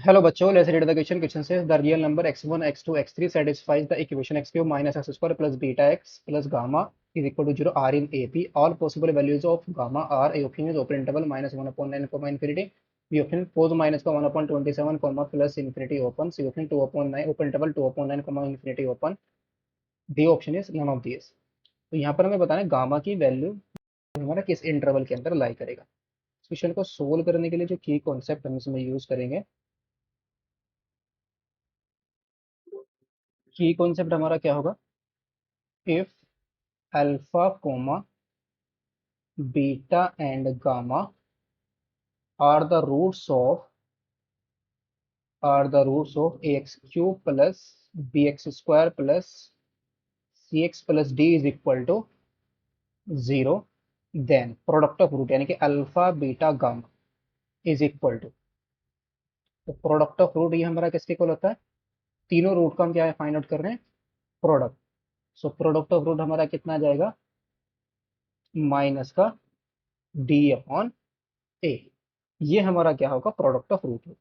Hello बच्चों, let's read the question. Question says the real number x1, x2, x3 satisfies the equation x cube minus x square plus beta x plus gamma is equal to 0 are in AP. All possible values of gamma are A option is open interval minus 1 upon 9 comma infinity. B option pose minus का 1 upon 27 comma plus infinity open. C option 2 upon 9 open interval 2 upon 9 comma infinity open. D option is none of these. तो यहाँ पर हमें बताना है gamma की value हमारा किस इंटरवल के अंदर लाई करेगा। इस क्वेश्चन को सोल्व करने के लिए जो की कॉन्सेप्ट हम इसमें यूज करेंगे, की कॉन्सेप्ट हमारा क्या होगा? If alpha comma beta and gamma are the roots of ax cube plus bx square plus cx plus d is equal to 0, then product of root यानी कि alpha beta gamma is equal to, तो product of root ये हमारा किसके equal होता है? तीनों root का हम क्या है फाइंड आउट कर रहे हैं, product. So product of root हमारा कितना आ जाएगा? माइनस का डी अपॉन ए, ये हमारा क्या होगा? Product of root.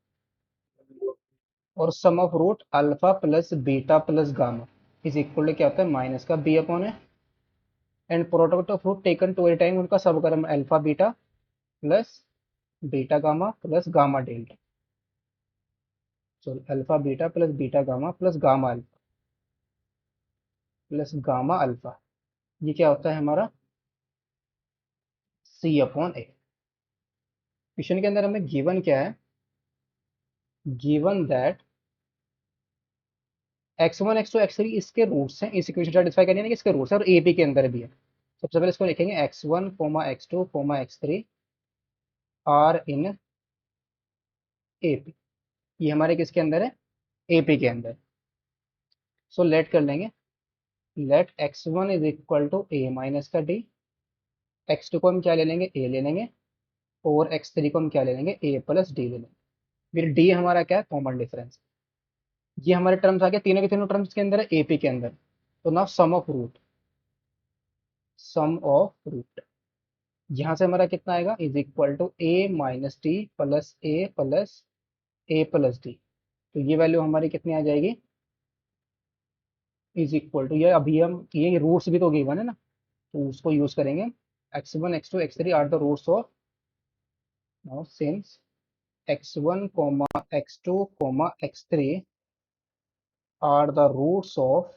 और sum of root alpha plus beta plus gamma is equal to क्या होता है? माइनस का बी अपॉन है। And product of root taken two a time उनका सब अगर हम alpha beta plus beta gamma plus gamma delta, sorry alpha beta gamma plus gamma alpha plus gamma alpha, ये क्या होता है हमारा? सी अपॉन ए। क्वेश्चन के अंदर हमें गिवन क्या है? Given that x1 x2 x3 इसके रूट्स हैं, इस इक्वेशन सेटिस्फाई करने कि इसके रूट्स हैं और ए बी के अंदर भी है। सबसे पहले इसको लिखेंगे x1 x2 x3 are in AP, ये हमारे किसके अंदर है? एपी के अंदर। सो लेट कर लेंगे, let x1 is equal to a minus का डी, x2 को हम क्या ले लेंगे? ए ले लेंगे, और x3 को हम क्या ले लेंगे? ए प्लस डी ले लेंगे। फिर डी हमारा क्या है? Common difference. ये हमारे टर्म्स आ गए, तीनों के तीनों टर्म्स के अंदर है एपी के अंदर। तो now sum of root, sum of root यहाँ से हमारा कितना आएगा? Is equal to a minus d plus a plus d. तो ये वैल्यू हमारी कितनी आ जाएगी? इज इक्वल टू, ये अभी हम ये रूट्स भी तो गिवन है ना, तो उसको यूज करेंगे। x1 x2 x3 are the roots of, now since x1 x2 x3 are the roots of,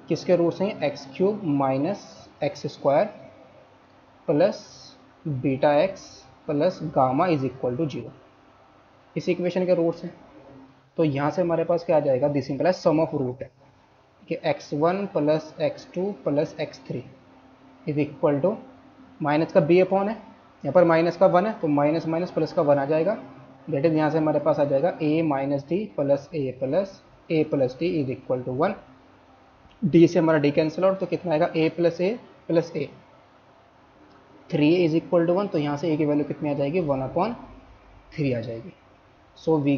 किसके रूट्स हैं? X cube minus x square plus beta x plus gamma is equal to 0, इस equation के roots हैं। तो यहाँ से हमारे पास क्या आ जाएगा? This implies sum of root है कि x1 प्लस x2 प्लस x3 is equal to, minus का बी अपॉन है, यहाँ पर माइनस का 1 है तो माइनस माइनस प्लस का 1 आ जाएगा। दैट इज यहाँ से हमारे पास आ जाएगा a minus d plus a plus d is equal to 1। D से हमारा डी कैंसिल आउट, तो कितना आएगा? A plus a 3 is equal to 1, तो यहाँ से ए की वैल्यू कितनी आ जाएगी? 1/3 आ जाएगी। सो वी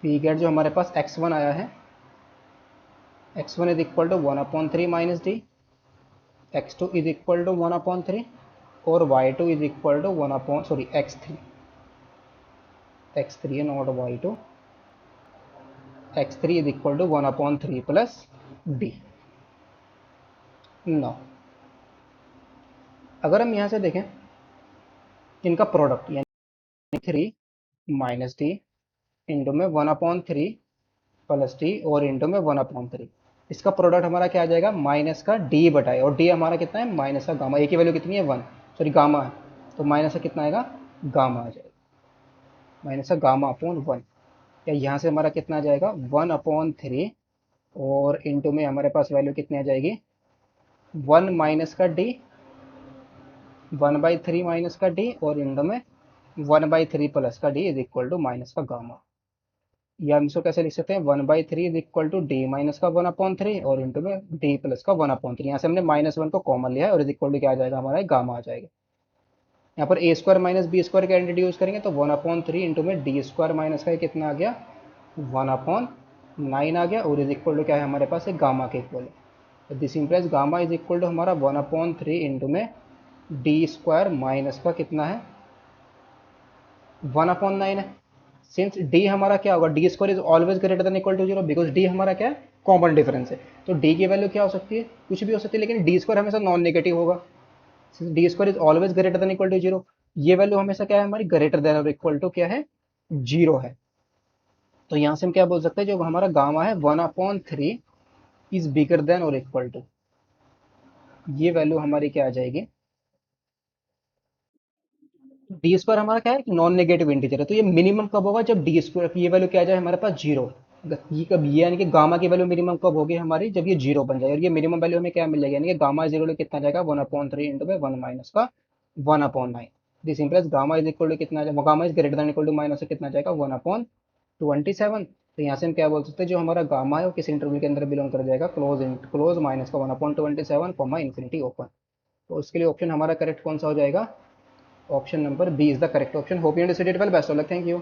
गेट जो हमारे पास x1 आया है, x1 is equal to 1/3 minus d, x2 is equal to 1/3 और y2 is equal to x3 है not y2, x3 is equal to 1/3 plus d. No, अगर हम यहाँ से देखें इनका प्रोडक्ट यानी 3 माइनस डी इंटू में 1/3 प्लस डी और इंटू में 1/3, इसका प्रोडक्ट हमारा क्या आ जाएगा? माइनस का डी बटाए, और डी हमारा कितना है? माइनस का गामा, ए की वैल्यू कितनी है? 1, सॉरी गामा है, तो माइनस का कितना आएगा? गामा आ जाएगा, माइनस का गामा अपॉन 1। या यहाँ से हमारा कितना आ जाएगा? 1/3 और इंटू में हमारे पास वैल्यू कितनी आ जाएगी? 1 माइनस का डी, 1/3 माइनस का डी और इंटू में 1/3 प्लस का d is equal to minus का गामा। या हम इसको कैसे लिख सकते हैं? 1/3 is equal to d minus का 1/3 और इंटू में डी प्लस का 1/3। यहाँ से हमने -1 को कॉमन लिया है और इज इक्वल टू क्या आ जाएगा? हमारा गामा आ जाएगा। यहाँ पर ए स्क्वायर माइनस बी स्क्वायर का इंट्रोड्यूस करेंगे तो 1/3 इंटू में डी स्क्वायर माइनस का कितना आ गया? 1/9 आ गया, और इज इक्वल टू क्या है हमारे पास? एक गामा के इक्वल है। तो this implies gamma is equal to हमारा 1/3 इंटू में डी स्क्वायर माइनस का कितना है? 1/9 है। सिंस डी हमारा क्या होगा, d square is always greater than equal to zero, because d हमारा क्या है, कॉमन डिफरेंस है। तो डी की वैल्यू क्या हो सकती है, कुछ भी हो सकती है, लेकिन डी स्क्वायर हमेशा नॉन नेगेटिव होगा। Since d square is always greater than equal to zero, ये वैल्यू हमेशा क्या है हमारी, ग्रेटर देन और इक्वल टू क्या है, जीरो है। तो यहाँ से हम क्या बोल सकते हैं, जो हमारा गामा है 1/3 इज बिगर देन और इक्वल टू, ये वैल्यू हमारी क्या आ जाएगी, डी स्क्वायर हमारा क्या है, नॉन नेगेटिव इंटीजर है। तो ये मिनिमम कब होगा, जब डी स्क्वायर ये वैल्यू क्या आ जाए हमारे पास जीरो। ये कब, ये यानी कि गामा की वैल्यू मिनिमम कब होगी हमारी, जब ये जीरो बन जाए। और ये मिनिमम वैल्यू हमें क्या मिल जाएगी, यानी कि गामा इज इक्वल टू कितना आ जाएगा, 1/3 इंटू में 1 माइनस का 1/9। This implies gamma is equal to कितना आ जाएगा, gamma is greater than equal to minus से कितना आ जाएगा, 1/27। तो यहाँ से हम क्या बोल सकते हैं, जो हमारा गामा है वो किस इंटरवल के अंदर बिलोंग कर जाएगा, क्लोज माइनस का 1/27 कॉमा इन्फिनिटी ओपन। तो उसके लिए ऑप्शन हमारा करेक्ट कौन सा हो जाएगा, option number B is the correct option. Hope you understood it well, best of luck, thank you.